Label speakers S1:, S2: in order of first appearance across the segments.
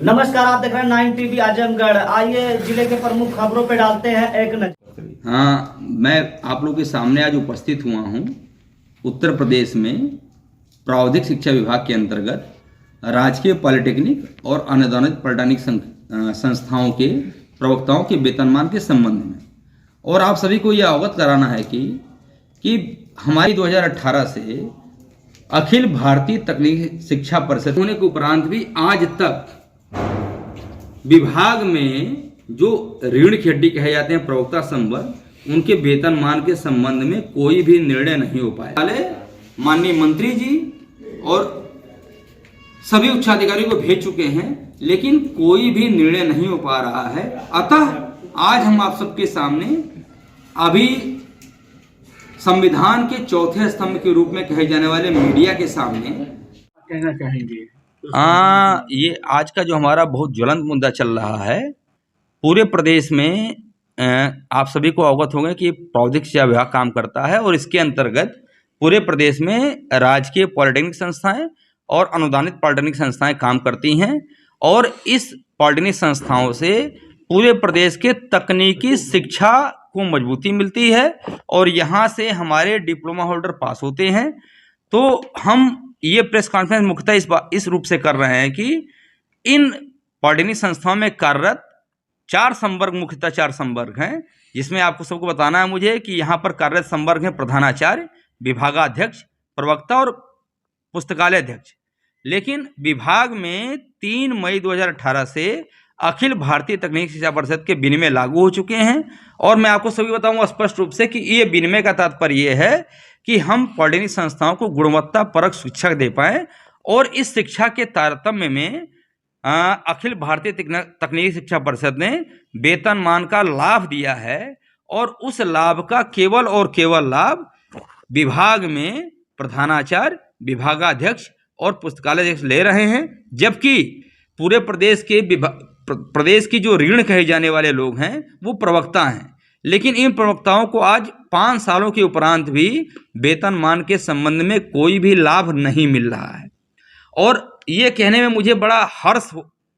S1: नमस्कार, आप देख रहे हैं 9 टीवी आजमगढ़। आइए जिले के प्रमुख खबरों पे डालते हैं एक नजर।
S2: हाँ, मैं आप लोगों के सामने आज उपस्थित हुआ हूँ। उत्तर प्रदेश में प्रावधिक शिक्षा विभाग के अंतर्गत राजकीय पॉलिटेक्निक और अनुदानित पॉलिटेक्निक संस्थाओं के प्रवक्ताओं के वेतनमान के संबंध में, और आप सभी को यह अवगत कराना है कि हमारी 2018 से अखिल भारतीय तकनीकी शिक्षा परिषद होने के उपरांत भी आज तक विभाग में जो ऋण की हड्डी कहे जाते हैं प्रवक्ता संवर्ग, उनके वेतनमान के संबंध में कोई भी निर्णय नहीं हो पाया। माननीय मंत्री जी और सभी उच्चाधिकारियों को भेज चुके हैं, लेकिन कोई भी निर्णय नहीं हो पा रहा है। अतः आज हम आप सबके सामने अभी संविधान के चौथे स्तंभ के रूप में कहे जाने वाले मीडिया के सामने
S1: कहना चाहेंगे।
S2: ये आज का जो हमारा बहुत ज्वलंत मुद्दा चल रहा है पूरे प्रदेश में, आप सभी को अवगत होंगे कि प्रावधिक शिक्षा विभाग काम करता है और इसके अंतर्गत पूरे प्रदेश में राजकीय पॉलिटेक्निक संस्थाएं और अनुदानित पॉलिटेक्निक संस्थाएं काम करती हैं, और इस पॉलिटेक्निक संस्थाओं से पूरे प्रदेश के तकनीकी शिक्षा को मजबूती मिलती है और यहाँ से हमारे डिप्लोमा होल्डर पास होते हैं। तो हम ये प्रेस कॉन्फ्रेंस मुख्यतः इस रूप से कर रहे हैं कि इन पॉलिटेक्निक संस्थाओं में कार्यरत 4 संवर्ग, मुख्यतः 4 संवर्ग हैं, जिसमें आपको सबको बताना है मुझे कि यहाँ पर कार्यरत संवर्ग हैं प्रधानाचार्य, विभागाध्यक्ष, प्रवक्ता और पुस्तकालय अध्यक्ष। लेकिन विभाग में 3 मई 2018 से अखिल भारतीय तकनीकी शिक्षा परिषद के विनिमय लागू हो चुके हैं, और मैं आपको सभी बताऊंगा स्पष्ट रूप से कि ये विनिमय का तात्पर्य ये है कि हम पॉलिटेक्निक संस्थाओं को गुणवत्ता परक शिक्षा दे पाएँ, और इस शिक्षा के तारतम्य में अखिल भारतीय तकनीकी शिक्षा परिषद ने वेतनमान का लाभ दिया है, और उस लाभ का केवल और केवल लाभ विभाग में प्रधानाचार्य, विभागाध्यक्ष और पुस्तकालय अध्यक्ष ले रहे हैं, जबकि पूरे प्रदेश की जो ऋण कहे जाने वाले लोग हैं वो प्रवक्ता हैं। लेकिन इन प्रवक्ताओं को आज 5 सालों के उपरांत भी वेतनमान के संबंध में कोई भी लाभ नहीं मिल रहा है, और ये कहने में मुझे बड़ा हर्ष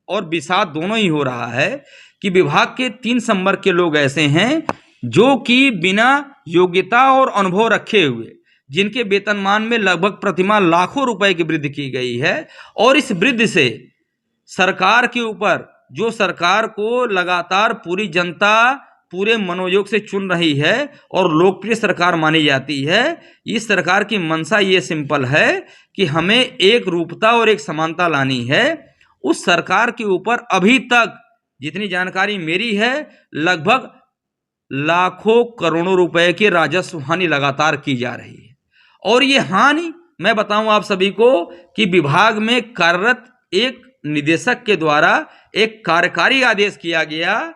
S2: और विषाद दोनों ही हो रहा है कि विभाग के 3 संवर्ग के लोग ऐसे हैं जो कि बिना योग्यता और अनुभव रखे हुए, जिनके वेतनमान में लगभग प्रतिमाह लाखों रुपए की वृद्धि की गई है, और इस वृद्धि से सरकार के ऊपर, जो सरकार को लगातार पूरी जनता पूरे मनोयोग से चुन रही है और लोकप्रिय सरकार मानी जाती है, इस सरकार की मंशा ये सिंपल है कि हमें एक रूपता और एक समानता लानी है। उस सरकार के ऊपर अभी तक जितनी जानकारी मेरी है लगभग लाखों करोड़ों रुपए की राजस्व हानि लगातार की जा रही है, और ये हानि मैं बताऊं आप सभी को कि विभाग में कार्यरत एक निदेशक के द्वारा एक कार्यकारी आदेश किया गया,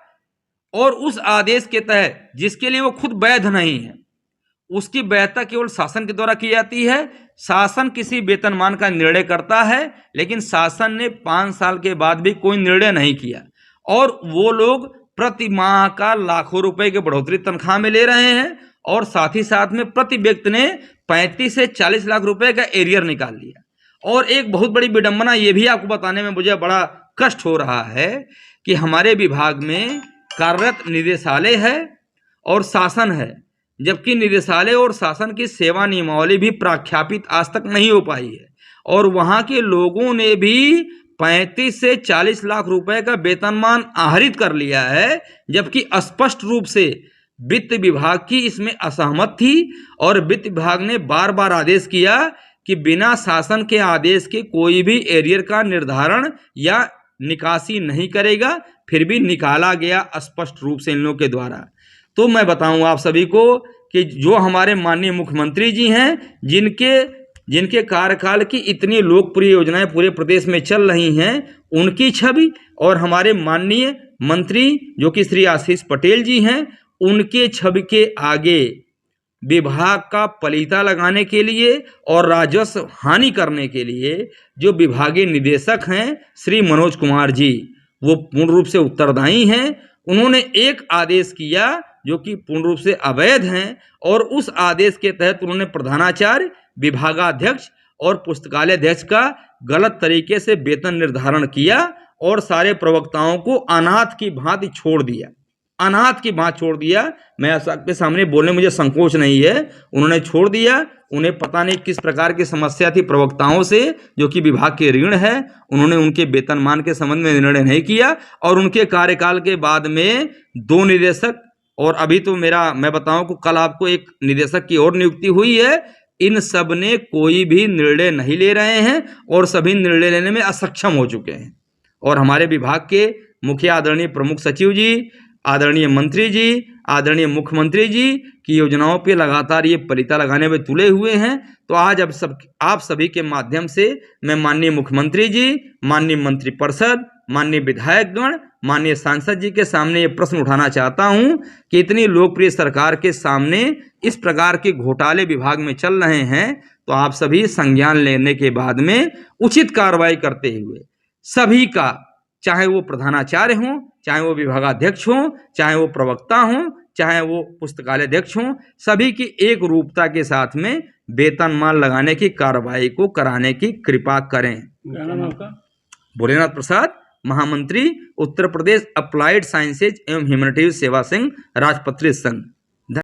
S2: और उस आदेश के तहत जिसके लिए वो खुद वैध नहीं है, उसकी वैधता केवल शासन के द्वारा की जाती है। शासन किसी वेतनमान का निर्णय करता है, लेकिन शासन ने 5 साल के बाद भी कोई निर्णय नहीं किया, और वो लोग प्रति माह का लाखों रुपए के बढ़ोतरी तनख्वाह में ले रहे हैं, और साथ ही साथ में प्रति व्यक्ति ने 35 से 40 लाख रुपए का एरियर निकाल लिया। और एक बहुत बड़ी विडंबना ये भी आपको बताने में मुझे बड़ा कष्ट हो रहा है कि हमारे विभाग में कार्यरत निदेशालय है और शासन है, जबकि निदेशालय और शासन की सेवा नियमावली भी प्रख्यापित आज तक नहीं हो पाई है, और वहाँ के लोगों ने भी 35 से 40 लाख रुपए का वेतनमान आहरित कर लिया है, जबकि स्पष्ट रूप से वित्त विभाग की इसमें असहमत थी, और वित्त विभाग ने बार बार आदेश किया कि बिना शासन के आदेश के कोई भी एरियर का निर्धारण या निकासी नहीं करेगा, फिर भी निकाला गया स्पष्ट रूप से इन लोगों के द्वारा। तो मैं बताऊं आप सभी को कि जो हमारे माननीय मुख्यमंत्री जी हैं, जिनके कार्यकाल की इतनी लोकप्रिय योजनाएं पूरे प्रदेश में चल रही हैं, उनकी छवि, और हमारे माननीय मंत्री जो कि श्री आशीष पटेल जी हैं, उनके छवि के आगे विभाग का पलीता लगाने के लिए और राजस्व हानि करने के लिए जो विभागीय निदेशक हैं श्री मनोज कुमार जी, वो पूर्ण रूप से उत्तरदायी हैं। उन्होंने एक आदेश किया जो कि पूर्ण रूप से अवैध हैं, और उस आदेश के तहत उन्होंने प्रधानाचार्य, विभागाध्यक्ष और पुस्तकालय अध्यक्ष का गलत तरीके से वेतन निर्धारण किया, और सारे प्रवक्ताओं को अनाथ की भांति छोड़ दिया, अनाथ की भांति छोड़ दिया। मैं आपके सामने बोलने मुझे संकोच नहीं है, उन्होंने छोड़ दिया। उन्हें पता नहीं किस प्रकार की समस्या थी प्रवक्ताओं से, जो कि विभाग के ऋण है। उन्होंने उनके वेतनमान के संबंध में निर्णय नहीं किया और उनके कार्यकाल के बाद में 2 निदेशक, और अभी तो मैं बताऊं कि कल आपको एक निदेशक की और नियुक्ति हुई है। इन सब ने कोई भी निर्णय नहीं ले रहे हैं और सभी निर्णय लेने में असक्षम हो चुके हैं। और हमारे विभाग के मुखिया आदरणीय प्रमुख सचिव जी, आदरणीय मंत्री जी, आदरणीय मुख्यमंत्री जी की योजनाओं पे लगातार ये पलीता लगाने में तुले हुए हैं। तो आज आप सभी के माध्यम से मैं माननीय मुख्यमंत्री जी, माननीय मंत्रिपरिषद, माननीय विधायकगण, माननीय सांसद जी के सामने ये प्रश्न उठाना चाहता हूं कि इतनी लोकप्रिय सरकार के सामने इस प्रकार के घोटाले विभाग में चल रहे हैं, तो आप सभी संज्ञान लेने के बाद में उचित कार्रवाई करते हुए सभी का, चाहे वो प्रधानाचार्य हों, चाहे वो विभागाध्यक्ष हों, चाहे वो प्रवक्ता हों, चाहे वो पुस्तकालय अध्यक्ष हों, सभी की एक रूपता के साथ में वेतनमान लगाने की कार्रवाई को कराने की कृपा करें।
S3: क्या नाम आपका?
S2: भोलेनाथ प्रसाद, महामंत्री, उत्तर प्रदेश अप्लाइड साइंसेज एवं ह्यूमैनिटीज सेवा संघ, राजपत्रित संघ।